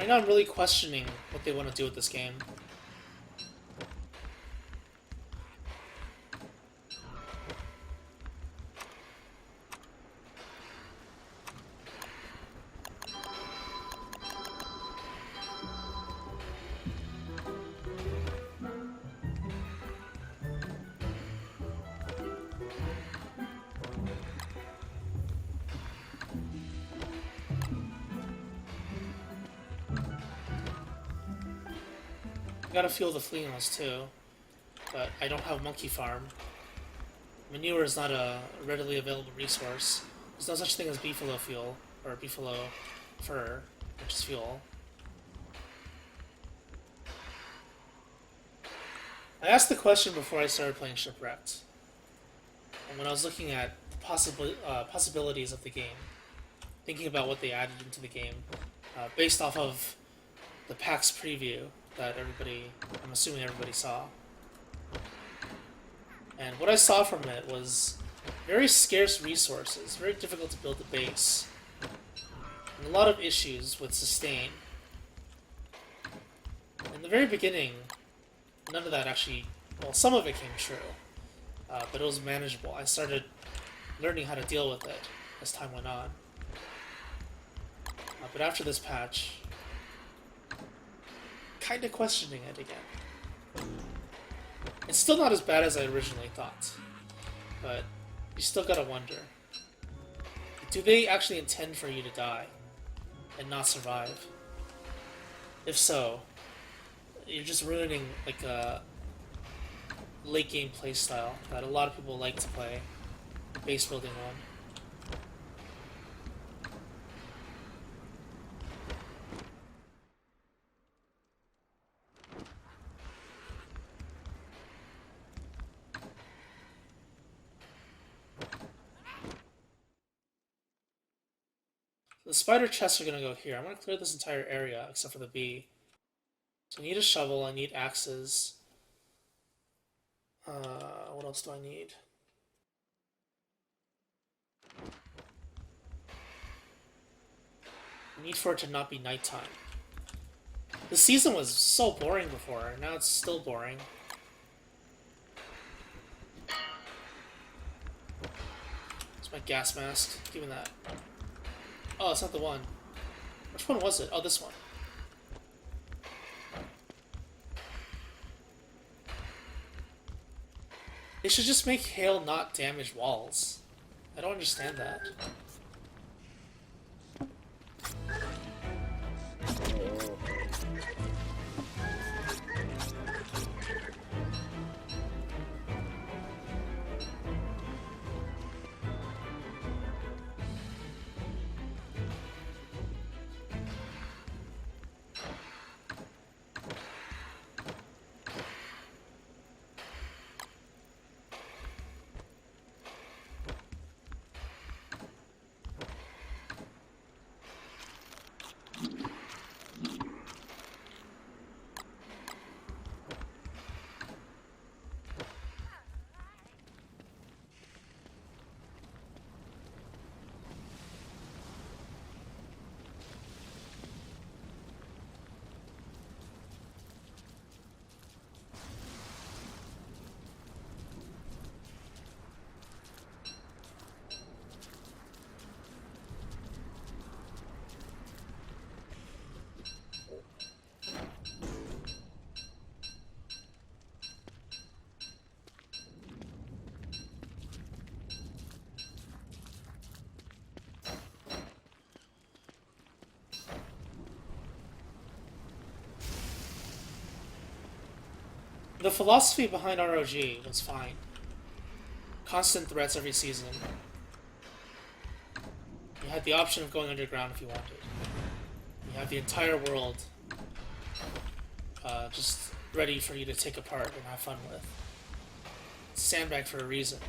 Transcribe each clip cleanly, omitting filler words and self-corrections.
Right now I'm really questioning what they want to do with this game. I gotta fuel the fleas too, but I don't have monkey farm. Manure is not a readily available resource. There's no such thing as beefalo fuel, or beefalo fur, which is fuel. I asked the question before I started playing Shipwrecked, and when I was looking at the possibilities of the game, thinking about what they added into the game, based off of the PAX preview that I'm assuming everybody saw. And what I saw from it was very scarce resources, very difficult to build a base, and a lot of issues with sustain. In the very beginning, none of that actually, well, some of it came true, but it was manageable. I started learning how to deal with it as time went on. But after this patch, kind of questioning it again. It's still not as bad as I originally thought, but you still gotta wonder. Do they actually intend for you to die and not survive? If so, you're just ruining like a late game playstyle that a lot of people like to play, the base building one. The spider chests are gonna go here. I'm gonna clear this entire area except for the bee. So I need a shovel, I need axes. What else do I need? I need for it to not be nighttime. The season was so boring before, and now it's still boring. It's my gas mask. Give me that. Oh, it's not the one. Which one was it? Oh, this one. They should just make hail not damage walls. I don't understand that. The philosophy behind ROG was fine. Constant threats every season. You had the option of going underground if you wanted. You have the entire world just ready for you to take apart and have fun with. It's sandbag for a reason.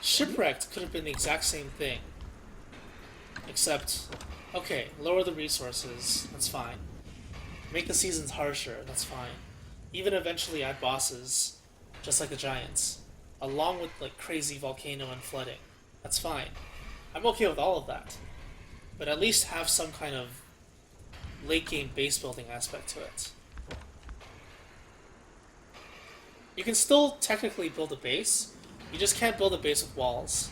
Shipwrecked could have been the exact same thing. Except, okay, lower the resources, that's fine. Make the seasons harsher, that's fine. Even eventually add bosses, just like the Giants. Along with like crazy volcano and flooding. That's fine. I'm okay with all of that. But at least have some kind of late game base building aspect to it. You can still technically build a base, you just can't build a base with walls.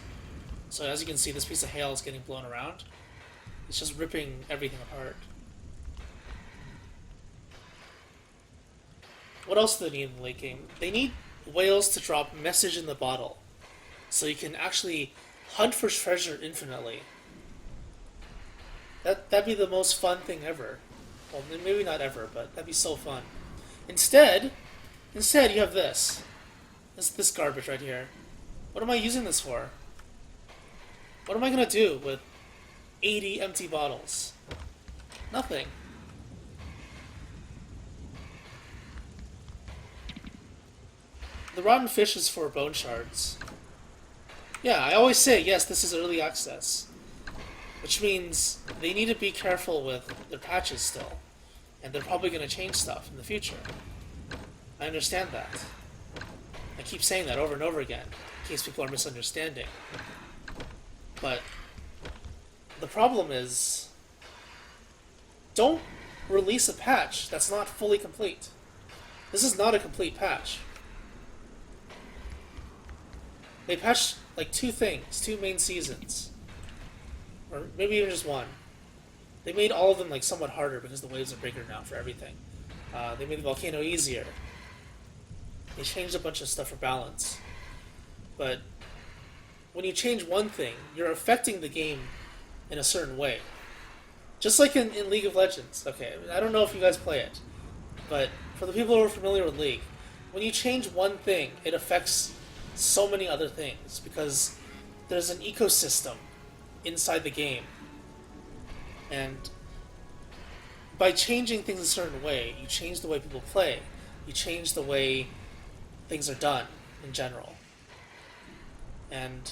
So as you can see, this piece of hail is getting blown around. It's just ripping everything apart. What else do they need in the late game? They need whales to drop message in the bottle, so you can actually hunt for treasure infinitely. That'd be the most fun thing ever. Well, maybe not ever, but that'd be so fun. Instead you have this. This garbage right here. What am I using this for? What am I gonna do with 80 empty bottles? Nothing. The rotten fish is for bone shards. Yeah, I always say, yes, this is early access. Which means they need to be careful with their patches still. And they're probably going to change stuff in the future. I understand that. I keep saying that over and over again, in case people are misunderstanding. But the problem is, don't release a patch that's not fully complete. This is not a complete patch. They patched like 2 things, 2 main seasons. Or maybe even just 1. They made all of them like somewhat harder because the waves are bigger now for everything. They made the volcano easier. They changed a bunch of stuff for balance. But when you change one thing, you're affecting the game in a certain way. Just like in League of Legends. Okay, I don't know if you guys play it, but for the people who are familiar with League, when you change one thing, it affects so many other things because there's an ecosystem inside the game. And by changing things a certain way, you change the way people play. You change the way things are done in general. And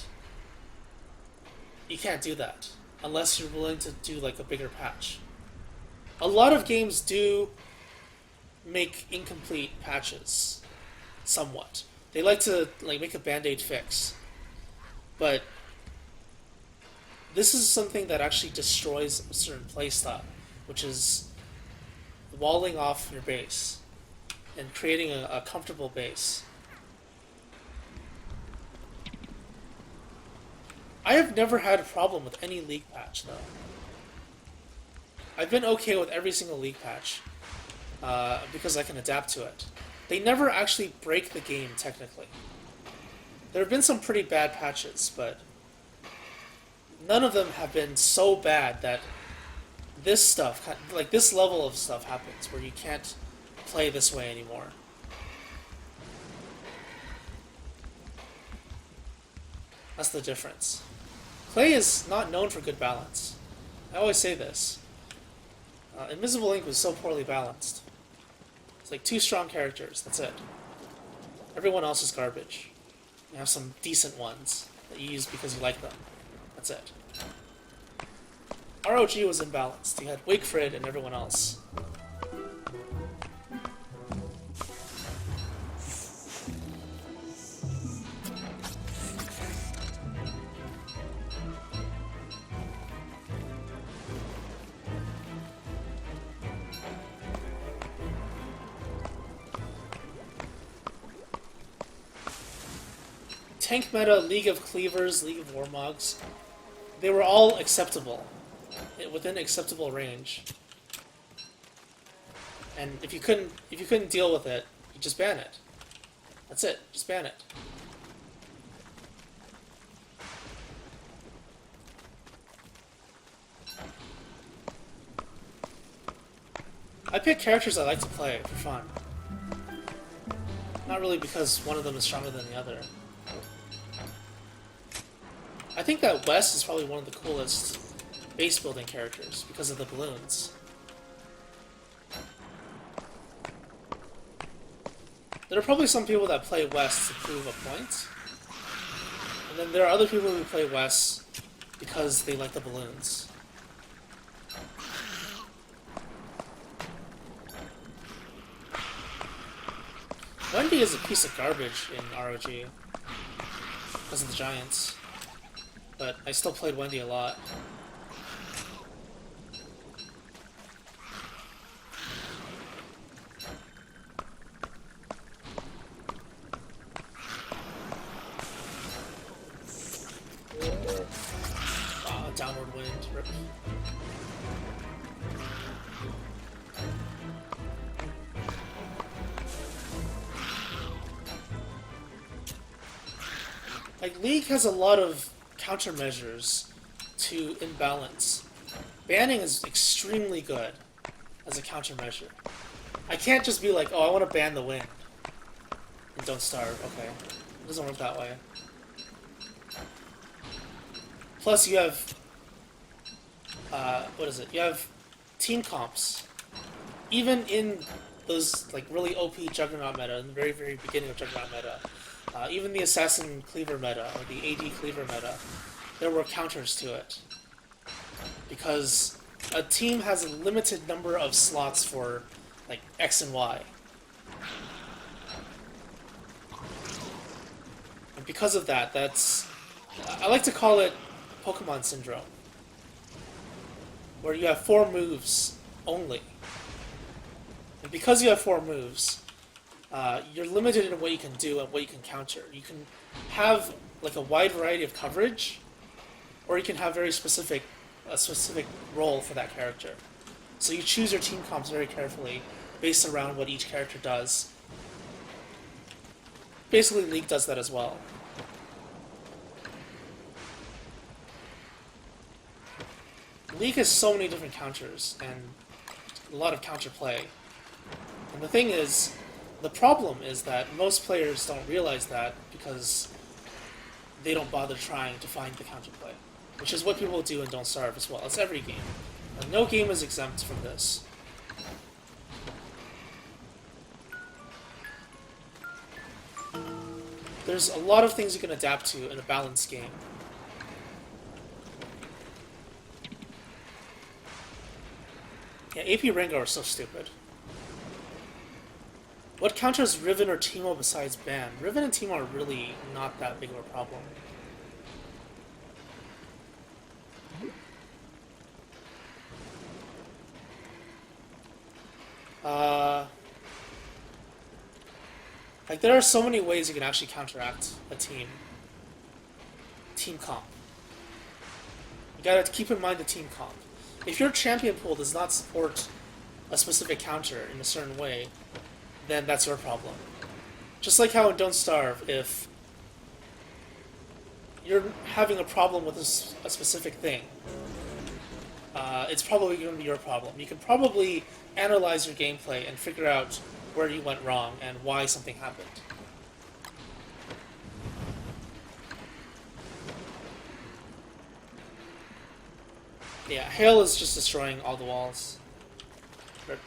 you can't do that unless you're willing to do like a bigger patch. A lot of games do make incomplete patches, somewhat. They like to like make a band-aid fix. But this is something that actually destroys a certain playstyle, which is walling off your base and creating a comfortable base. I have never had a problem with any League patch, though. I've been okay with every single League patch, because I can adapt to it. They never actually break the game, technically. There have been some pretty bad patches, but none of them have been so bad that this stuff, like this level of stuff happens, where you can't play this way anymore. That's the difference. Clay is not known for good balance. I always say this. Invisible Ink was so poorly balanced. It's like 2 strong characters, that's it. Everyone else is garbage. You have some decent ones that you use because you like them. That's it. ROG was imbalanced. You had Wakefred and everyone else. Tank meta, League of Cleavers, League of Warmogs, they were all acceptable, within acceptable range. And if you couldn't deal with it, you just ban it. That's it. Just ban it. I pick characters I like to play for fun. Not really because one of them is stronger than the other. I think that West is probably one of the coolest base building characters because of the balloons. There are probably some people that play West to prove a point, and then there are other people who play West because they like the balloons. Wendy is a piece of garbage in ROG because of the giants. but I still played Wendy a lot. Downward wind. Rip. Like, League has a lot of countermeasures to imbalance. Banning is extremely good as a countermeasure. I can't just be like, oh, I want to ban the wind. And don't starve. Okay. It doesn't work that way. Plus, you have... what is it? You have team comps. Even in those like really OP Juggernaut meta, in the very, very beginning of Juggernaut meta, even the Assassin Cleaver meta, or the AD Cleaver meta, there were counters to it. Because a team has a limited number of slots for like X and Y. And because of that, that's... I like to call it Pokemon Syndrome. Where you have 4 moves only. And because you have 4 moves, you're limited in what you can do and what you can counter. You can have like a wide variety of coverage, or you can have a specific role for that character. So you choose your team comps very carefully, based around what each character does. Basically, League does that as well. League has so many different counters, and a lot of counterplay. And the thing is, the problem is that most players don't realize that because they don't bother trying to find the counterplay. Which is what people do in Don't Starve as well. It's every game. And no game is exempt from this. There's a lot of things you can adapt to in a balanced game. Yeah, AP Rengar are so stupid. What counters Riven or Teemo besides ban? Riven and Teemo are really not that big of a problem. Like, there are so many ways you can actually counteract a team. Team comp. You gotta keep in mind the team comp. If your champion pool does not support a specific counter in a certain way, then that's your problem. Just like how in Don't Starve, if you're having a problem with a specific thing, it's probably going to be your problem. You can probably analyze your gameplay and figure out where you went wrong and why something happened. Yeah, Hail is just destroying all the walls. Rip.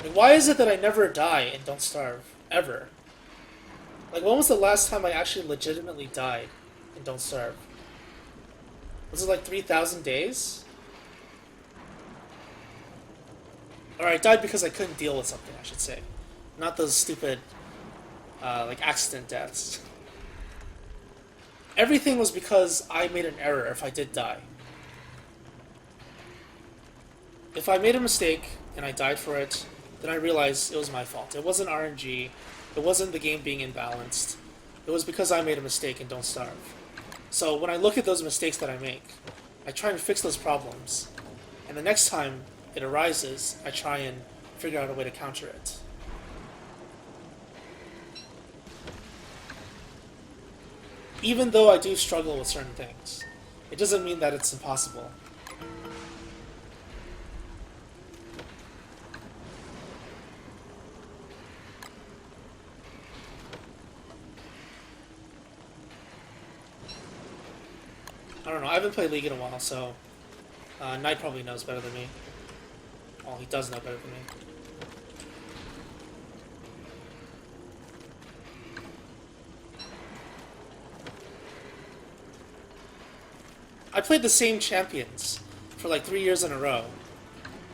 Like, why is it that I never die and Don't Starve? Ever. Like, when was the last time I actually legitimately died and Don't Starve? Was it like 3,000 days? Or I died because I couldn't deal with something, I should say. Not those stupid, like, accident deaths. Everything was because I made an error if I did die. If I made a mistake and I died for it, then I realized it was my fault. It wasn't RNG. It wasn't the game being imbalanced. It was because I made a mistake and Don't Starve. So when I look at those mistakes that I make, I try and fix those problems. And the next time it arises, I try and figure out a way to counter it. Even though I do struggle with certain things, it doesn't mean that it's impossible. I don't know, I haven't played League in a while, so Knight probably knows better than me. Well, he does know better than me. I played the same champions for like 3 years in a row.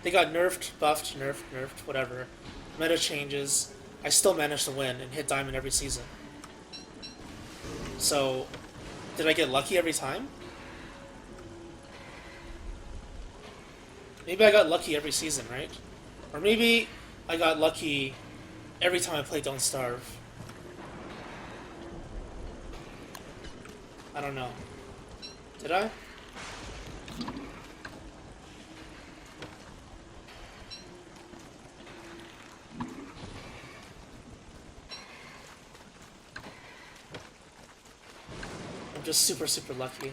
They got nerfed, buffed, nerfed, nerfed, whatever. meta changes, I still managed to win and hit diamond every season. So, did I get lucky every time? Maybe I got lucky every season, right? Or maybe I got lucky every time I played Don't Starve. I don't know. Did I? I'm just super, super lucky.